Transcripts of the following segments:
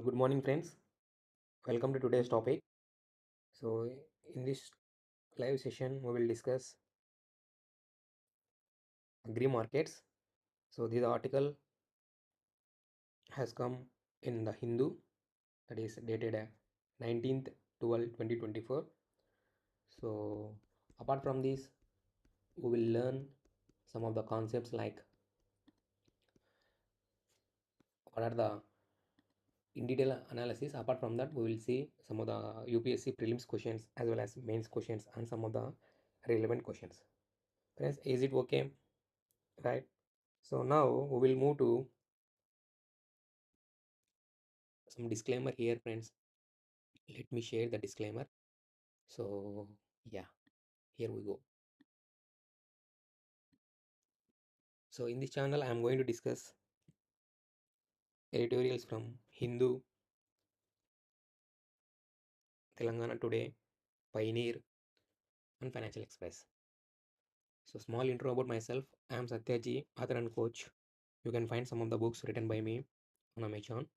Good morning, friends. Welcome to today's topic. So, in this live session, we will discuss agri markets. So, this article has come in the Hindu, that is dated 19th 12 2024. So, apart from this, we will learn some of the concepts like what are the in detail analysis. Apart from that, we will see some of the UPSC prelims questions as well as mains questions and some of the relevant questions. Friends, is it okay? Right? So now we will move to some disclaimer here, friends. Let me share the disclaimer. So yeah, here we go. So in this channel, I am going to discuss editorials from Hindu, Telangana Today, Pioneer, and Financial Express. So small intro about myself. I am Satya ji, author and coach. You can find some of the books written by me on Amazon.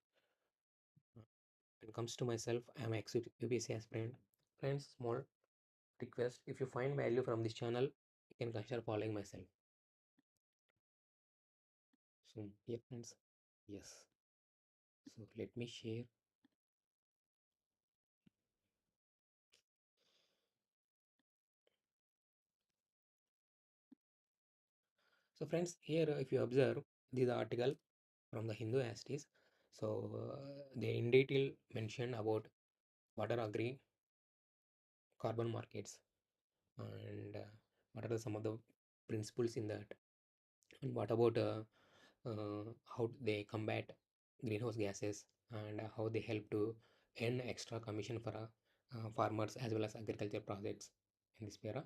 When it comes to myself, I am ex-UPSC aspirant. Friends, small request: if you find value from this channel, you can consider following myself. So yeah, friends. Yes. So let me share. So friends, here if you observe, this article from the Hindu as it is. So they in detail mention about what are agri-carbon markets and what are some of the principles in that, and what about how they combat greenhouse gases and how they help to earn extra commission for farmers as well as agriculture projects in this era.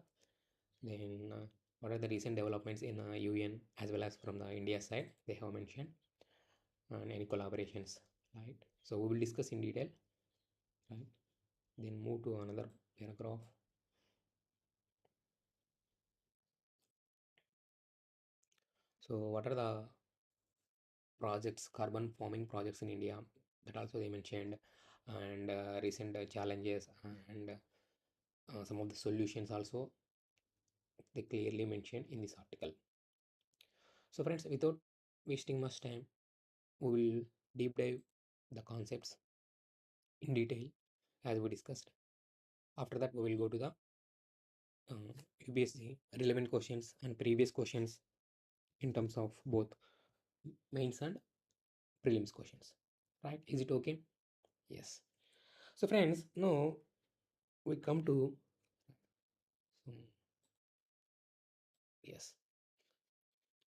Then what are the recent developments in UN as well as from the India side they have mentioned, and any collaborations, right? So we will discuss in detail, right? Then move to another paragraph. So what are the projects, carbon farming projects in India, that also they mentioned, and recent challenges and some of the solutions also they clearly mentioned in this article. So friends, without wasting much time, we will deep dive the concepts in detail as we discussed. After that, we will go to the UPSC relevant questions and previous questions in terms of both mains and prelims questions. Right? Is it okay? Yes. So friends, now we come to yes,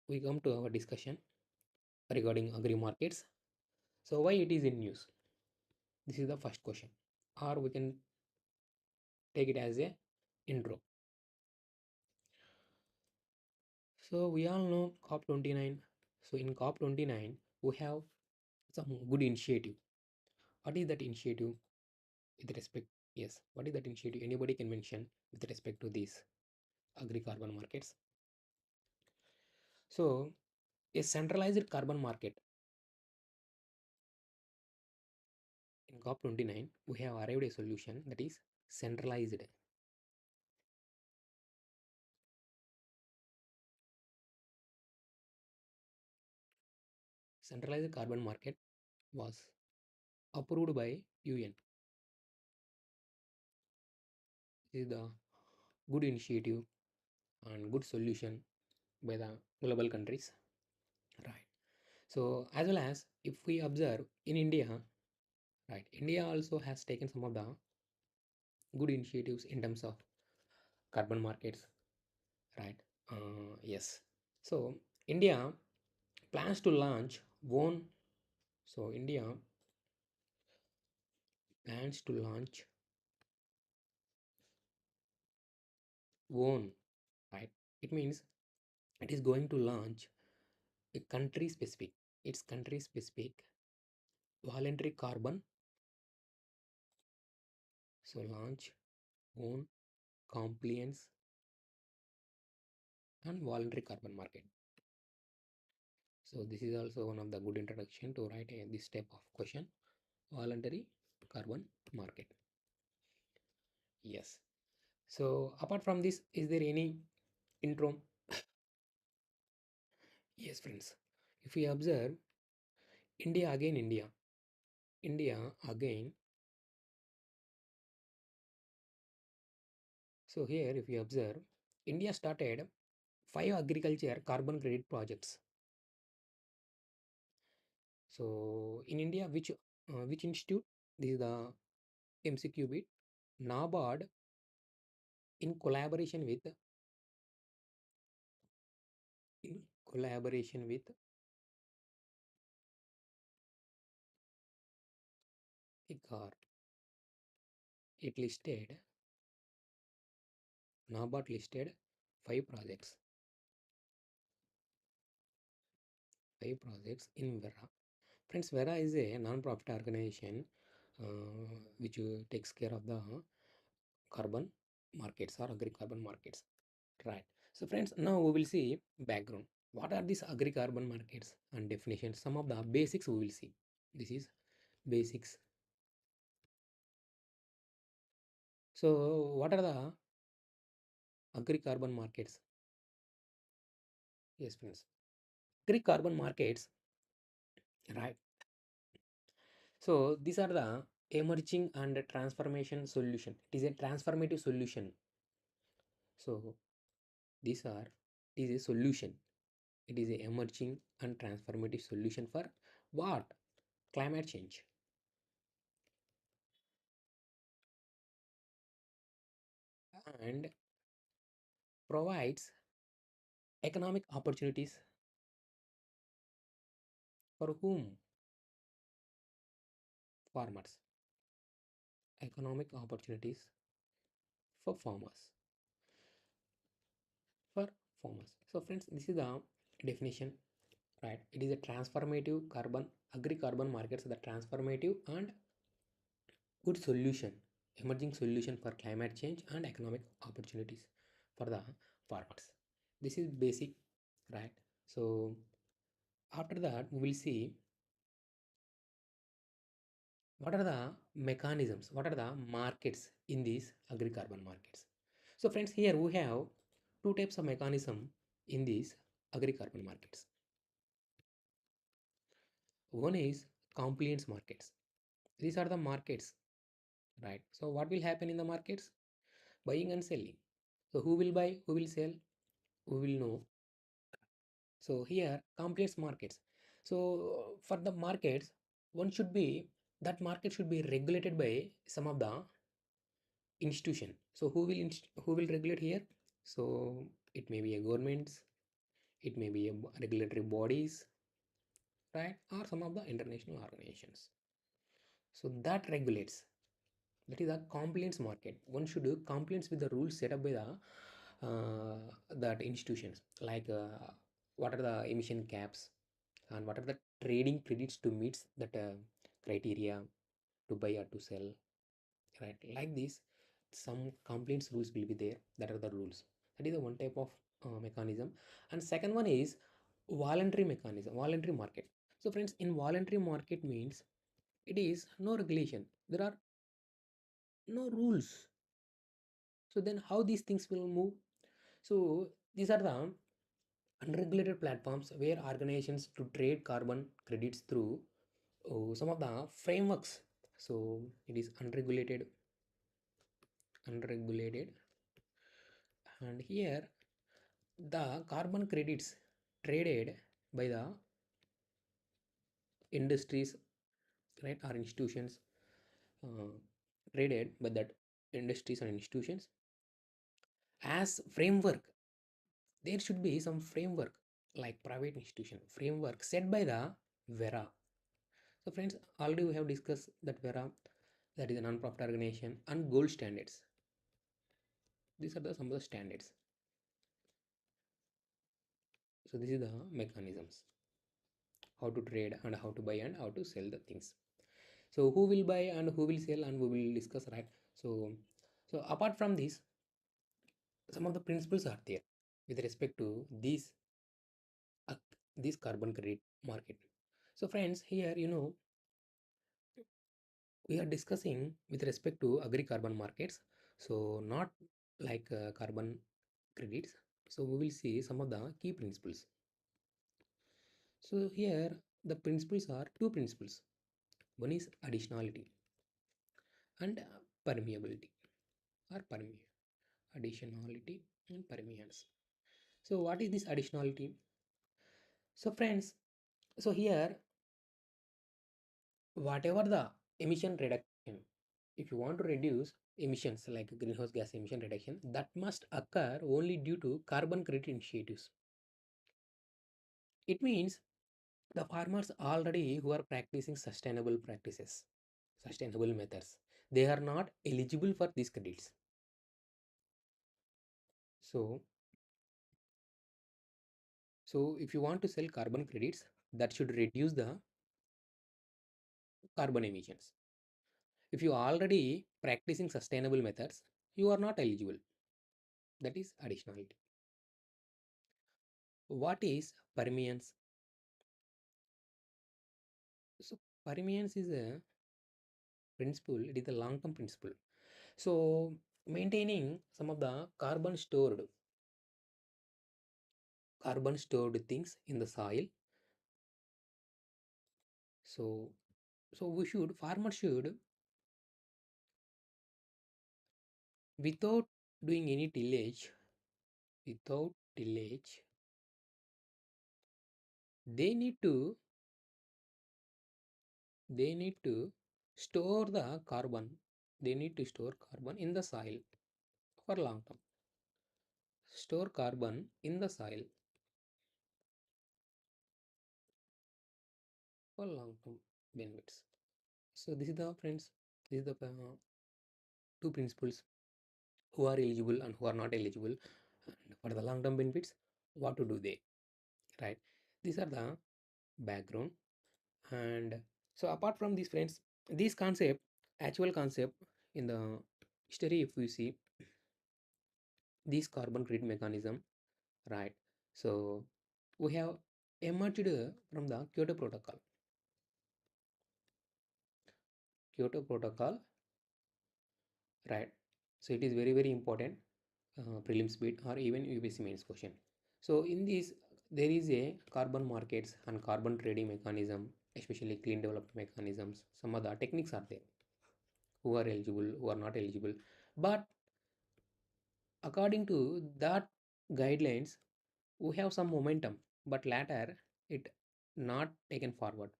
we come to our discussion regarding agri markets. So why it is in news? This is the first question, or we can take it as a intro. So we all know COP29. So in COP29, we have some good initiative. What is that initiative with respect? Yes, what is that initiative? Anybody can mention with respect to these agri-carbon markets. So a centralized carbon market. In COP29, we have arrived a solution that is centralized. Centralized carbon market was approved by UN. This is the good initiative and good solution by the global countries. Right. So as well as if we observe in India, right, India also has taken some of the good initiatives in terms of carbon markets, right? Yes. So India plans to launch one. So India plans to launch one, right? It means it is going to launch a country specific. It's country specific voluntary carbon. So launch own compliance and voluntary carbon market. So this is also one of the good introduction to write this type of question. voluntary carbon market. Yes. So apart from this, is there any intro? Yes, friends. If we observe India again, India again. So here, if you observe, India started 5 agriculture carbon credit projects. So in India, which institute? This is the MCQ bit. NABARD in collaboration with in collaboration with ICAR. It listed NABARD listed 5 projects. 5 projects in Vera. Friends, Vera is a non-profit organization which takes care of the carbon markets or agri-carbon markets. Right. So friends, now we will see background. What are these agri-carbon markets and definitions? Some of the basics we will see. This is basics. So what are the agri-carbon markets? Yes, friends. Agri-carbon markets, right. So these are the emerging and transformation solution. It is a transformative solution. So these are, it is a solution. It is a emerging and transformative solution for what? Climate change. And provides economic opportunities for whom? Farmers. Economic opportunities for farmers. For farmers. So friends, this is the definition, right? It is a transformative carbon, agri-carbon markets, the transformative and good solution, emerging solution for climate change and economic opportunities for the farmers. This is basic, right? So after that, we will see what are the mechanisms, what are the markets in these agri-carbon markets. So friends, here we have two types of mechanism in these agri-carbon markets. One is compliance markets. These are the markets, right? So what will happen in the markets? Buying and selling. So who will buy, who will sell, who will know. So here compliance markets. So for the markets, one should be, that market should be regulated by some of the institution. So who will regulate here? So it may be a governments, it may be a regulatory bodies, right, or some of the international organizations. So that regulates. That is a compliance market. One should do compliance with the rules set up by the that institutions, like what are the emission caps and what are the trading credits to meet that criteria to buy or to sell, right? Like this, some compliance rules will be there. That are the rules. That is the one type of mechanism. And second one is voluntary mechanism, voluntary market. So friends, in voluntary market means it is no regulation, there are no rules. So then how these things will move? So these are the unregulated platforms where organizations to trade carbon credits through some of the frameworks. So it is unregulated, and here the carbon credits traded by the industries, right, or institutions, uh, traded by that industries and institutions as framework. There should be some framework, like private institution framework set by the Vera. So friends, already we have discussed that Vera, that is a non-profit organization, and gold standards. These are the some of the standards. So this is the mechanisms, how to trade and how to buy and how to sell the things. So who will buy and who will sell, and we will discuss, right? So apart from this, some of the principles are there with respect to uh, this carbon credit market. So friends, here we are discussing with respect to agri-carbon markets. So not like carbon credits. So we will see some of the key principles. So here the principles are two principles. One is additionality and permeability or additionality and permeance. So what is this additionality? So friends, so here whatever the emission reduction, if you want to reduce emissions like greenhouse gas emission reduction, that must occur only due to carbon credit initiatives. It means the farmers already who are practicing sustainable practices, sustainable methods, they are not eligible for these credits. So if you want to sell carbon credits, that should reduce the carbon emissions. If you are already practicing sustainable methods, you are not eligible. That is additionality. What is permeance? So permeance is a principle, it is a long-term principle. So maintaining some of the carbon stored things in the soil. So farmers should, without doing any tillage, they need to store the carbon. They need to store carbon in the soil for long term. Store carbon in the soil for long term benefits. So this is the friends. This is the two principles, who are eligible and who are not eligible, and for the long term benefits, what to do they, right? These are the background. And so apart from these friends, this concept, actual concept in the history, if we see this carbon credit mechanism, right? So we have emerged from the Kyoto Protocol, right? So it is very very important prelims bit or even UPSC mains question. So in this, there is a carbon markets and carbon trading mechanism, especially clean development mechanisms. Some of the techniques are there, who are eligible, who are not eligible. But according to that guidelines, we have some momentum, but later it not taken forward.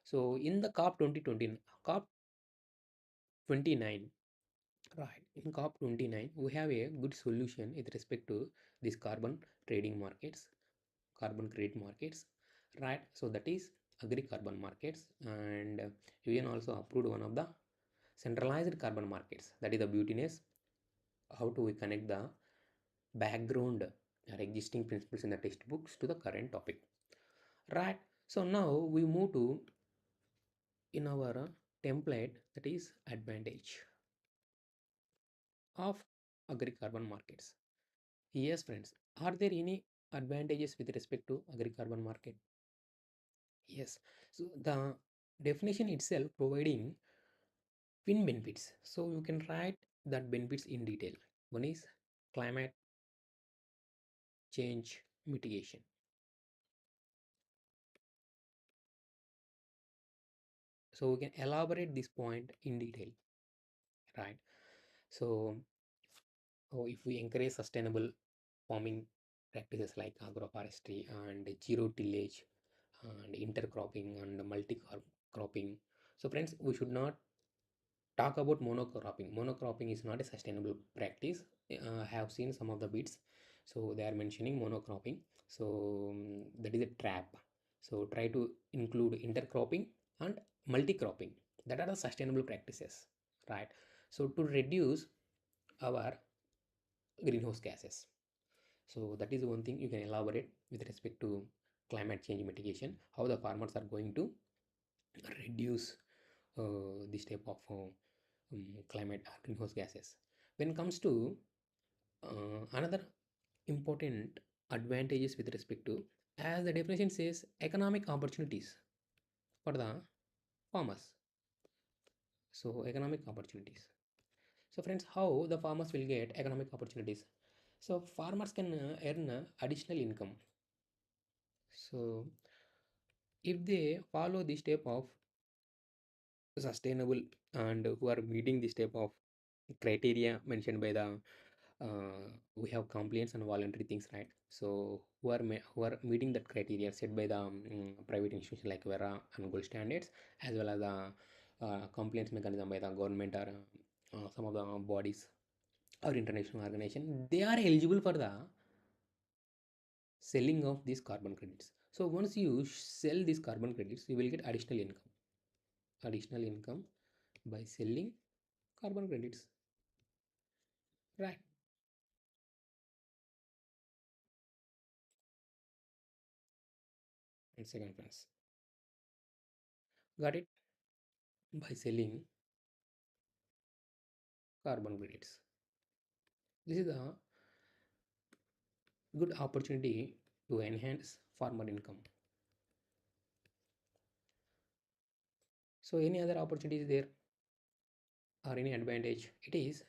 So in the COP 29, right? In COP 29, we have a good solution with respect to this carbon trading markets, carbon credit markets, right? So that is Agri-Carbon Markets, and UN also approved one of the centralized carbon markets. That is the beautiness. How do we connect the background or existing principles in the textbooks to the current topic, right? So now we move to in our template, that is advantage of Agri-Carbon Markets. Yes, friends, are there any advantages with respect to Agri-Carbon Market? Yes. So the definition itself providing twin benefits. So you can write that benefits in detail. One is climate change mitigation. So we can elaborate this point in detail, right? So if we encourage sustainable farming practices like agroforestry and zero tillage and intercropping and multi-cropping. So friends, we should not talk about monocropping. Monocropping is not a sustainable practice. I have seen some of the bits. So they are mentioning monocropping. So that is a trap. So try to include intercropping and multi-cropping. That are the sustainable practices, right? So to reduce our greenhouse gases. So that is one thing you can elaborate with respect to climate change mitigation, how the farmers are going to reduce this type of climate greenhouse gases. When it comes to another important advantages with respect to, as the definition says, economic opportunities for the farmers. So economic opportunities. So friends, how the farmers will get economic opportunities? So farmers can earn additional income. So if they follow this step of sustainable and who are meeting this type of criteria mentioned by the we have compliance and voluntary things, right? So who are meeting that criteria set by the private institution like vera and gold standards, as well as the compliance mechanism by the government or some of the bodies or international organization, they are eligible for the selling of these carbon credits. So once you sell these carbon credits, you will get additional income by selling carbon credits, right? And second, friends, got it? By selling carbon credits, this is a good opportunity to enhance farmer income. So any other opportunities there or any advantage it is?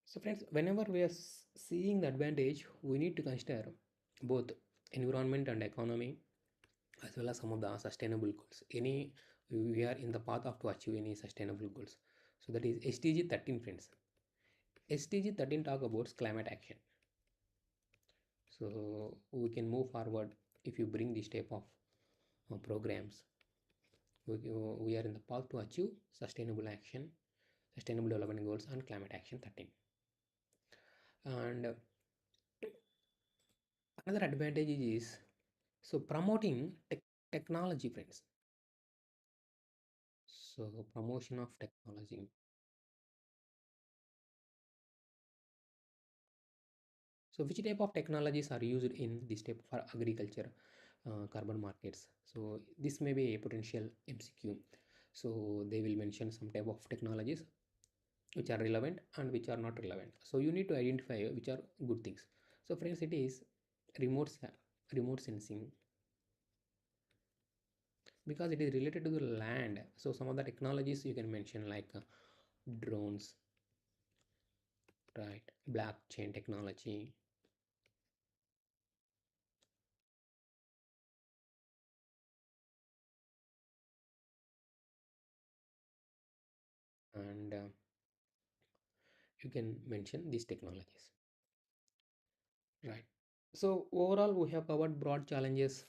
So friends, whenever we are seeing the advantage, we need to consider both environment and economy, as well as some of the sustainable goals. Any we are in the path of to achieve any sustainable goals. So that is SDG 13, friends. SDG 13 talk about climate action. So we can move forward if you bring this type of programs. We are in the path to achieve sustainable action, sustainable development goals, and climate action 13. And another advantage is so promoting technology, friends. So promotion of technology. So which type of technologies are used in this type for agriculture carbon markets? So this may be a potential MCQ. So they will mention some type of technologies which are relevant and which are not relevant. So you need to identify which are good things. So friends, it is remote remote sensing, because it is related to the land. So some of the technologies you can mention like drones, right? Blockchain technology, and you can mention these technologies, right? So overall, we have covered broad challenges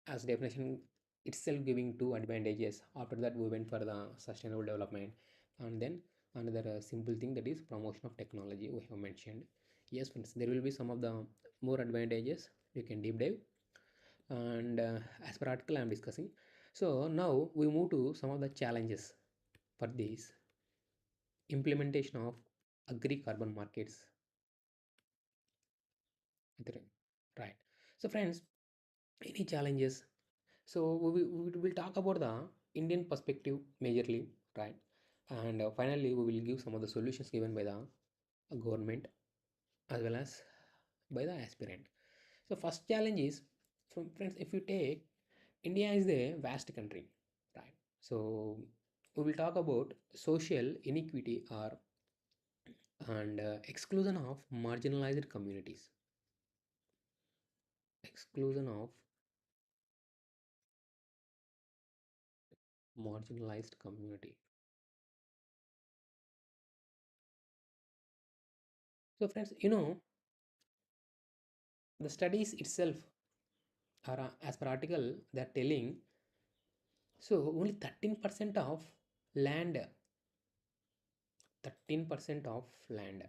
as definition itself giving two advantages. After that, we went for the sustainable development, and then another simple thing, that is promotion of technology we have mentioned. Yes friends, there will be some of the more advantages you can deep dive, and as per article I am discussing. So now we move to some of the challenges for this implementation of agri-carbon markets, right? So friends, any challenges? So we will talk about the Indian perspective majorly, right? And finally, we will give some of the solutions given by the government as well as by the aspirant. So first challenge is, from friends, if you take India is a vast country, right? So we will talk about social inequity or and exclusion of marginalized communities, exclusion of marginalized community. So friends, the studies itself are as per article they're telling, so only 13% of land, 13% of land,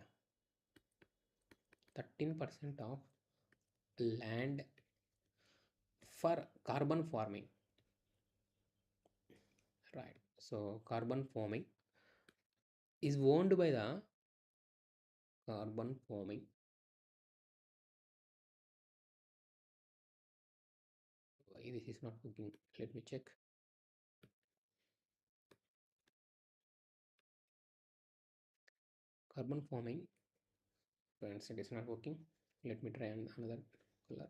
13% of land for carbon farming, right? So carbon farming is owned by the carbon farming. Why this is not working? Let me check. Carbon farming, friends, it is not working. Let me try another color.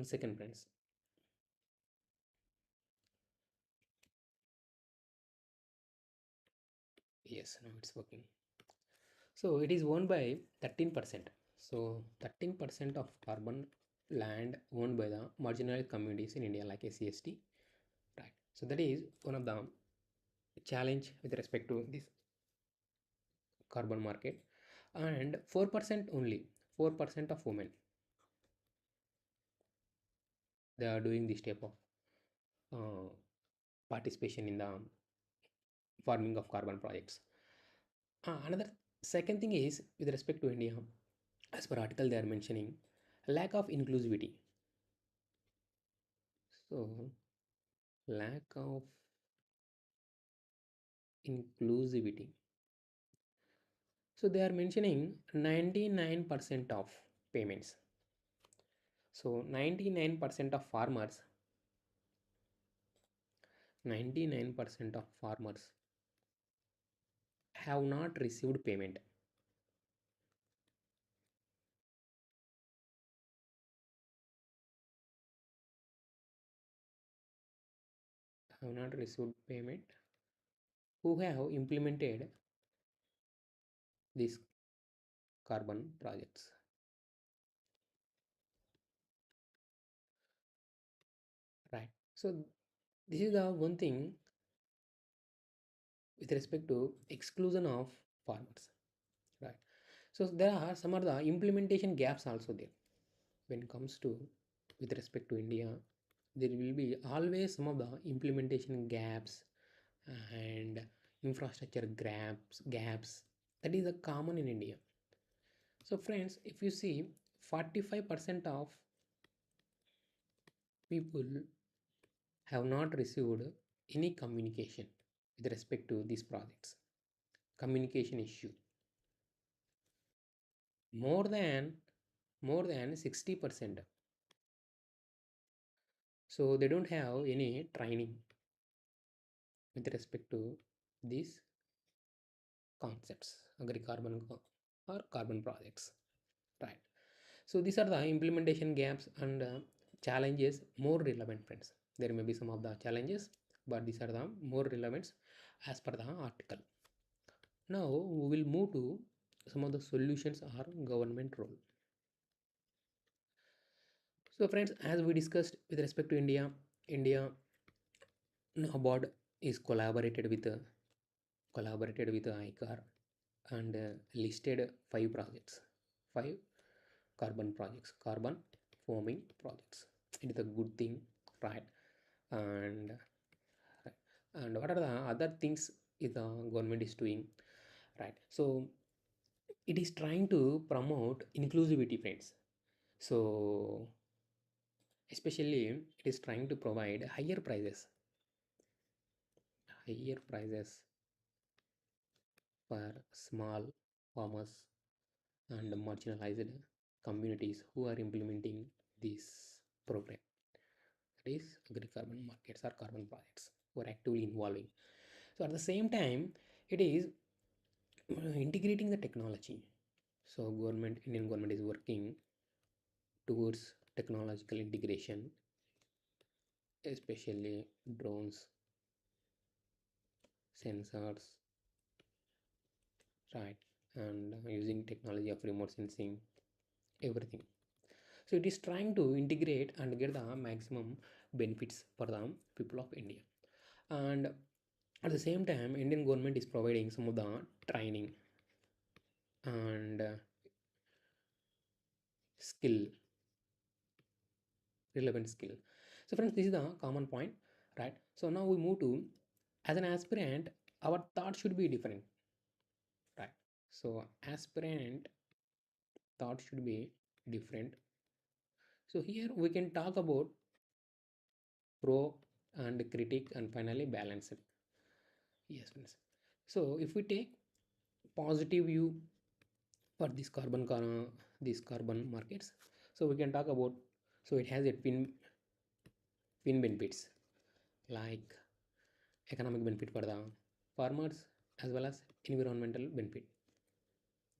1 second, friends. Yes, now it's working. So it is owned by 13%. So 13% of carbon land owned by the marginalized communities in India, like SC/ST, right? So that is one of the challenge with respect to this carbon market. And 4% only, 4% of women, they are doing this type of participation in the farming of carbon projects. Another second thing is with respect to India, as per article they are mentioning lack of inclusivity. So lack of inclusivity. So they are mentioning 99% of payments. So 99% of farmers, 99% of farmers have not received payment. Have not received payment who have implemented these carbon projects. Right. So this is the one thing with respect to exclusion of farmers. Right. So there are some of the implementation gaps also there. When it comes to with respect to India, there will be always some of the implementation gaps and infrastructure gaps that is a common in India. So friends, if you see 45% of people have not received any communication with respect to these projects. Communication issue. More than 60%. So they don't have any training with respect to these concepts, agri-carbon or carbon projects, right? So these are the implementation gaps and challenges more relevant, friends. There may be some of the challenges, but these are the more relevant as per the article. Now we will move to some of the solutions or government role. So friends, as we discussed with respect to India, NABARD is collaborated with ICAR and listed 5 carbon projects, carbon forming projects. It is a good thing, right? And what are the other things is the government is doing, right? So it is trying to promote inclusivity, friends. So especially it is trying to provide higher prices for small farmers and marginalized communities who are implementing this program. That is agri-carbon markets or carbon projects who are actively involving. So at the same time, it is integrating the technology. So Indian government is working towards technological integration, especially drones, sensors, right, and using technology of remote sensing, everything. So it is trying to integrate and get the maximum benefits for the people of India. And at the same time, Indian government is providing some of the training and skill, relevant skill. So friends, this is the common point, right? So now we move to, as an aspirant, our thought should be different, right? So aspirant thought should be different. So here we can talk about pro and critic and finally balance it. Yes, friends. So if we take positive view for these carbon markets, so we can talk about, so it has a twin benefits like economic benefit for the farmers as well as environmental benefit,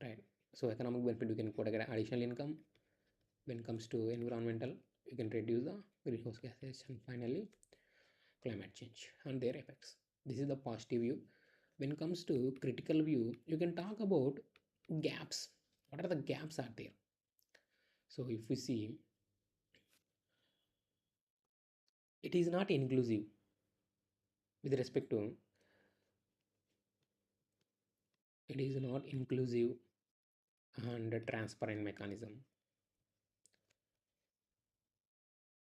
right? So economic benefit, you can quote additional income. When it comes to environmental, you can reduce the greenhouse gases, and finally climate change and their effects. This is the positive view. When it comes to critical view, you can talk about gaps. What are the gaps are there? So if we see, it is not inclusive with respect to, it is not inclusive and a transparent mechanism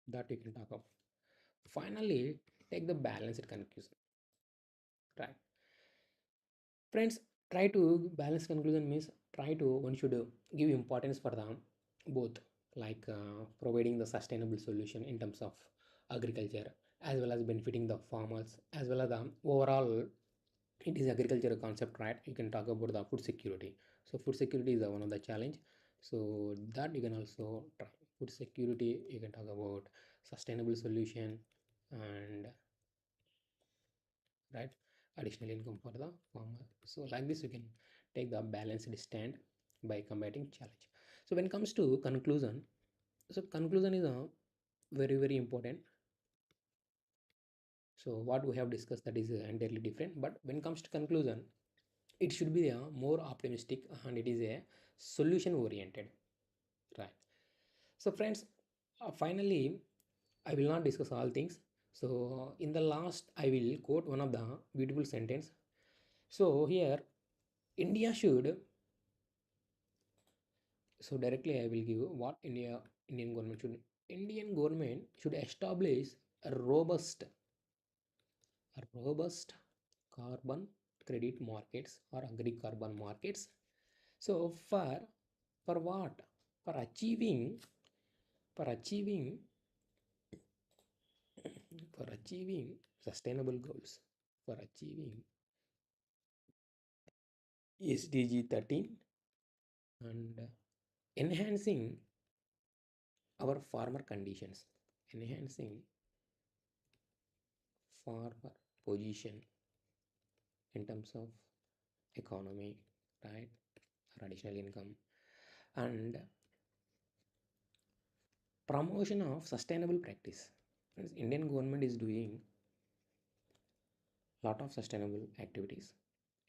that you can talk of. Finally, take the balanced conclusion, right? Friends, try to balance conclusion means try to one should give importance for the both, like providing the sustainable solution in terms of agriculture, as well as benefiting the farmers, as well as the overall it is agriculture concept, right? You can talk about the food security. So food security is one of the challenge, so that you can also try food security. You can talk about sustainable solution and right, additional income for the farmer. So like this you can take the balanced stand by combating challenge. So when it comes to conclusion, so conclusion is a very important. So what we have discussed, that is entirely different, but when it comes to conclusion, it should be a more optimistic and it is a solution oriented, right? So friends, finally I will not discuss all things. So in the last I will quote one of the beautiful sentence. So here, India should, so directly I will give what Indian government should establish a robust carbon credit markets or agri-carbon markets. So for what? For achieving for achieving for achieving sustainable goals, for achieving SDG 13 and enhancing our farmer conditions, enhancing farmer position in terms of economy, right, or additional income, and promotion of sustainable practice. Friends, Indian government is doing lot of sustainable activities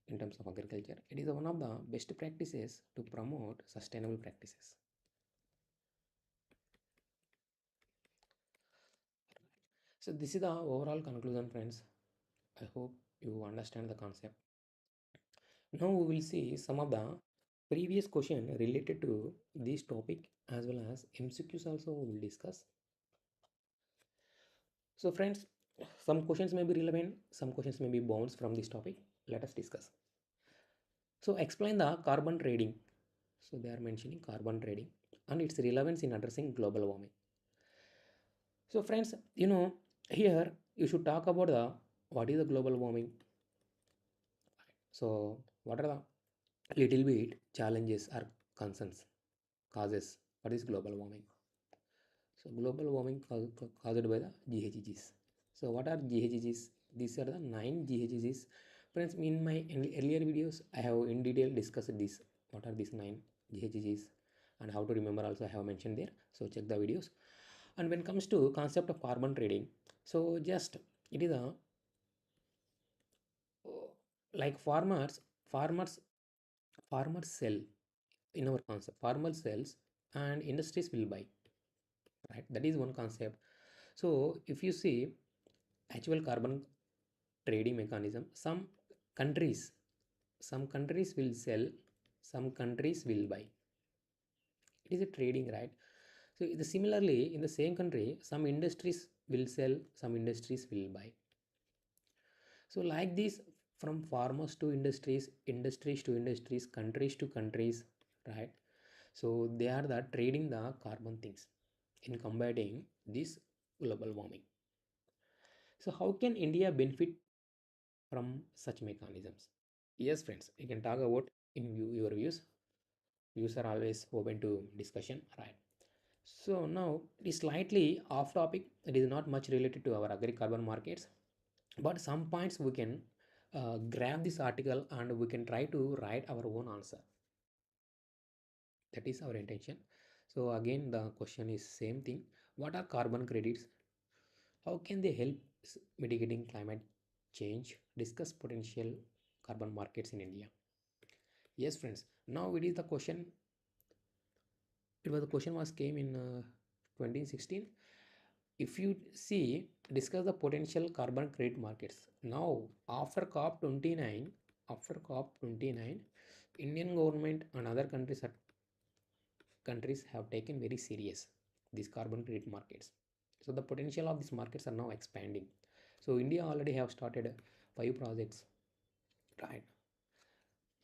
in terms of agriculture. It is one of the best practices to promote sustainable practices. So this is the overall conclusion, friends. I hope you understand the concept. Now we will see some of the previous question related to this topic, as well as MCQs also we will discuss. So friends, some questions may be relevant, some questions may be bounced from this topic. Let us discuss. So explain the carbon trading. So they are mentioning carbon trading and its relevance in addressing global warming. So friends, here you should talk about the what is the global warming. So what are the little bit challenges or concerns, causes? What is global warming? So global warming caused by the GHGs. So what are GHGs? These are the 9 GHGs. Friends, in my earlier videos, I have in detail discussed this. What are these 9 GHGs and how to remember also I have mentioned there. So check the videos. And when it comes to concept of carbon trading, so just it is a like farmers sell in our concept. Farmers sells and industries will buy. Right, that is one concept. So if you see actual carbon trading mechanism, countries some countries will sell, some countries will buy. It is a trading, right? So similarly in the same country, some industries will sell, some industries will buy. So like this, from farmers to industries, industries to industries, countries to countries, right? So they are the trading the carbon things in combating this global warming. So how can India benefit from such mechanisms? Yes, friends, you can talk about your views. Views are always open to discussion, right? So now it is slightly off topic. It is not much related to our agri-carbon markets, but some points we can grab this article and we can try to write our own answer. That is our intention. So again, the question is same thing. What are carbon credits? How can they help mitigating climate change? Discuss potential carbon markets in India. Yes, friends. Now it is the question. It was the question was came in 2016. If you see, discuss the potential carbon credit markets. Now, after COP29, Indian government and other countries have taken very serious these carbon credit markets. So the potential of these markets are now expanding. So India already have started 5 projects, right?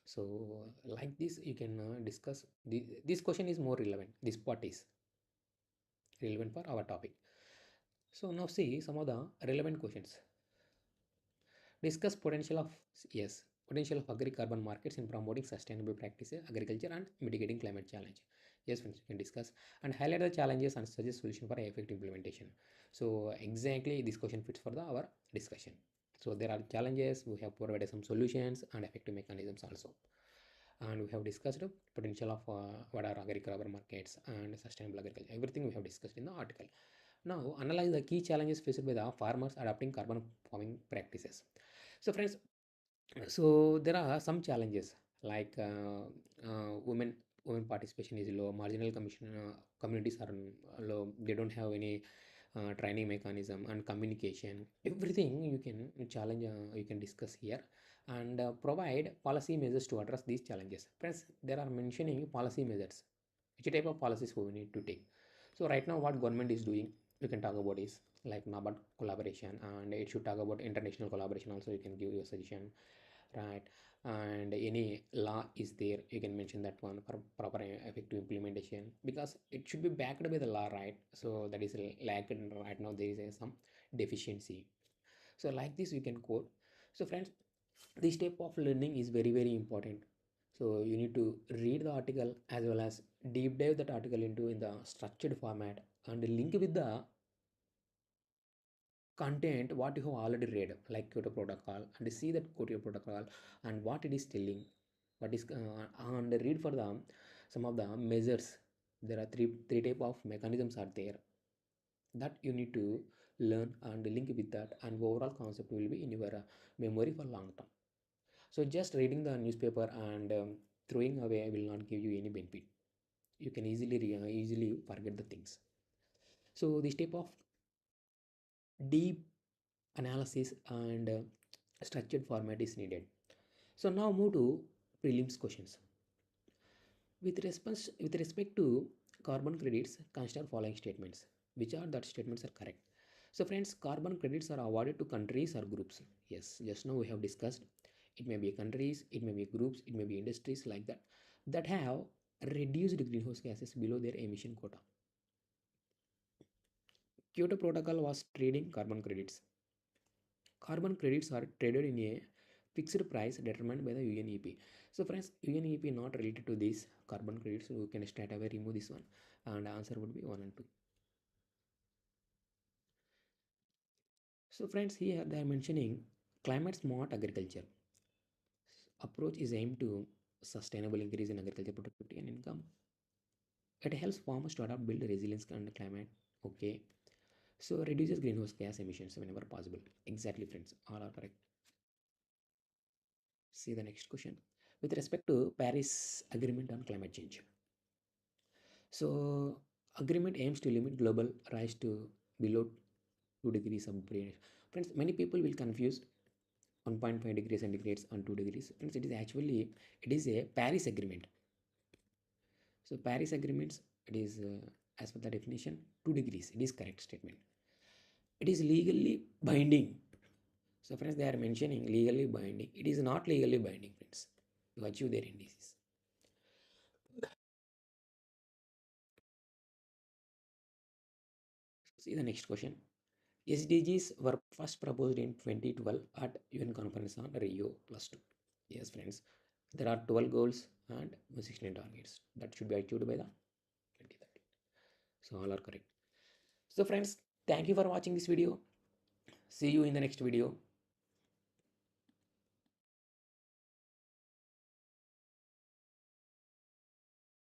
So like this, you can discuss. This question is more relevant. This part is relevant for our topic. So now see some of the relevant questions. Discuss potential of agri-carbon markets in promoting sustainable practices, agriculture, and mitigating climate challenge. Yes, friends, we can discuss and highlight the challenges and suggest solution for effective implementation. So exactly this question fits for our discussion. So there are challenges. We have provided some solutions and effective mechanisms also. And we have discussed the potential of what are agri-carbon markets and sustainable agriculture. Everything we have discussed in the article. Now analyze the key challenges faced by the farmers adopting carbon farming practices. So friends, so there are some challenges like women participation is low, marginal communities are low, they don't have any training mechanism and communication. Everything you can challenge, you can discuss here and provide policy measures to address these challenges. Friends, there are mentioning policy measures, which type of policies we need to take. So right now what government is doing, you can talk about is like NABARD collaboration, and it should talk about international collaboration also. You can give your suggestion, right? And any law is there, you can mention that one for proper effective implementation, because it should be backed by the law, right? So that is lacked right now. There is some deficiency. So like this you can quote. So friends, this type of learning is very very important. So you need to read the article as well as deep dive that article into in the structured format and link with the content what you have already read, like Kyoto Protocol, and see that Kyoto Protocol and what it is telling, what is and read for the some of the measures. There are three type of mechanisms are there that you need to learn and link with that, and overall concept will be in your memory for long term. So just reading the newspaper and throwing away will not give you any benefit. You can easily forget the things. So this type of deep analysis and structured format is needed. So now move to prelims questions. With respect to carbon credits, consider following statements. Which are that statements are correct? So friends, carbon credits are awarded to countries or groups. Yes, just now we have discussed. It may be countries, it may be groups, it may be industries like that that have reduced greenhouse gases below their emission quota. Kyoto Protocol was trading carbon credits. Carbon credits are traded in a fixed price determined by the UNEP. So friends, UNEP not related to these carbon credits, so you can straight away remove this one, and answer would be 1 and 2. So friends, here they are mentioning climate smart agriculture approach is aimed to sustainable increase in agriculture productivity and income. It helps farmers to adapt, build resilience and climate. Okay, so reduces greenhouse gas emissions whenever possible. Exactly, friends, all are correct. See the next question. With respect to Paris Agreement on climate change. So agreement aims to limit global rise to below 2 degrees centigrade. Friends, many people will confuse 1.5 degrees centigrade and 2 degrees. Friends, it is a Paris Agreement. So Paris Agreements, it is as per the definition 2 degrees. It is correct statement. It is legally binding. So friends, they are mentioning legally binding. It is not legally binding, friends, to achieve their indices. See the next question. SDGs were first proposed in 2012 at UN Conference on Rio plus 2. Yes, friends, there are 12 goals and 16 targets that should be achieved by the 2030. So all are correct. So friends, thank you for watching this video. See you in the next video.